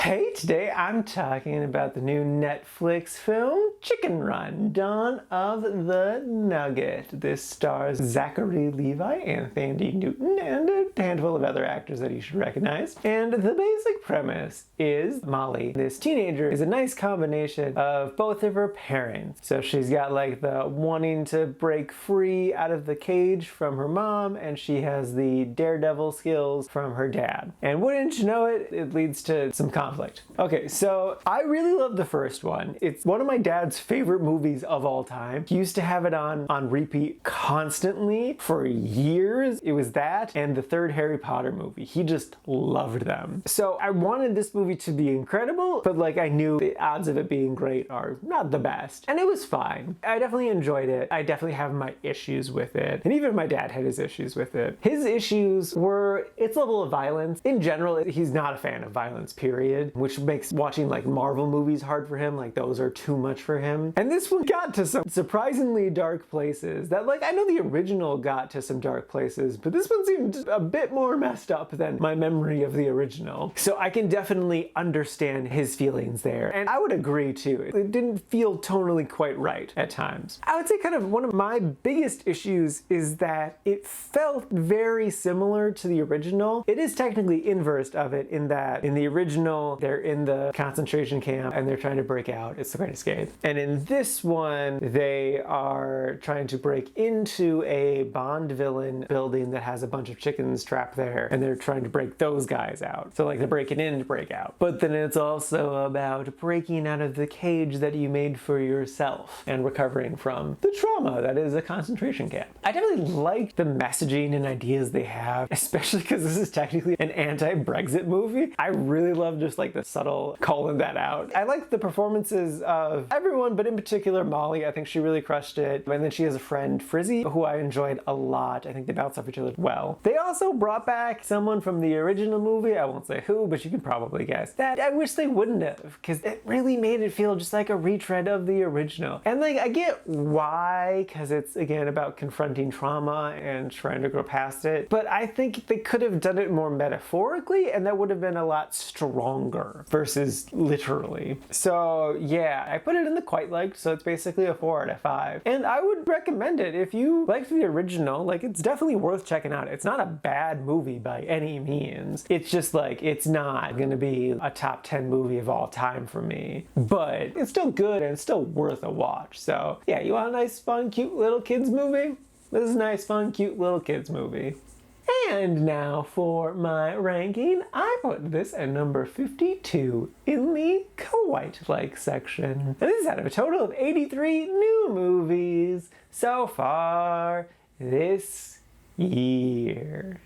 Hey, today I'm talking about the new Netflix film, Chicken Run, Dawn of the Nugget. This stars Zachary Levi, Anthony Newton, and a handful of other actors that you should recognize. And the basic premise is Molly, this teenager, is a nice combination of both of her parents. So she's got like the wanting to break free out of the cage from her mom, and she has the daredevil skills from her dad. And wouldn't you know it, it leads to some conflict. Okay, so I really love the first one. It's one of my dad's favorite movies of all time. He used to have it on repeat constantly for years. It was that and the third Harry Potter movie. He just loved them. So I wanted this movie to be incredible, but like I knew the odds of it being great are not the best. And it was fine. I definitely enjoyed it. I definitely have my issues with it. And even my dad had his issues with it. His issues were its level of violence. In general, he's not a fan of violence, period, which makes watching like Marvel movies hard for him. Like those are too much for him. And this one got to some surprisingly dark places that, like, I know the original got to some dark places, but this one seemed a bit more messed up than my memory of the original. So I can definitely understand his feelings there. And I would agree too. It didn't feel tonally quite right at times. I would say kind of one of my biggest issues is that it felt very similar to the original. It is technically inverse of it in that in the original, they're in the concentration camp and they're trying to break out. It's the Great Escape. And in this one, they are trying to break into a Bond villain building that has a bunch of chickens trapped there, and they're trying to break those guys out. So like they're breaking in to break out. But then it's also about breaking out of the cage that you made for yourself and recovering from the trauma that is a concentration camp. I definitely like the messaging and ideas they have, especially because this is technically an anti-Brexit movie. I really love just like the subtle calling that out. I like the performances of everyone, but in particular Molly. I think she really crushed it. And then she has a friend, Frizzy, who I enjoyed a lot. I think they bounce off each other well. They also brought back someone from the original movie. I won't say who, but you can probably guess. That I wish they wouldn't have, because it really made it feel just like a retread of the original. And like, I get why, because it's again about confronting trauma and trying to grow past it. But I think they could have done it more metaphorically, and that would have been a lot stronger versus literally. So yeah, I put it in the quite liked, so it's basically a 4 out of 5. And I would recommend it if you liked the original. Like, it's definitely worth checking out. It's not a bad movie by any means. It's just like, it's not gonna be a top 10 movie of all time for me, but it's still good and it's still worth a watch. So yeah, you want a nice, fun, cute little kids movie? This is a nice, fun, cute little kids movie. And now for my ranking, I put this at number 52 in the quite like section. And this is out of a total of 83 new movies so far this year.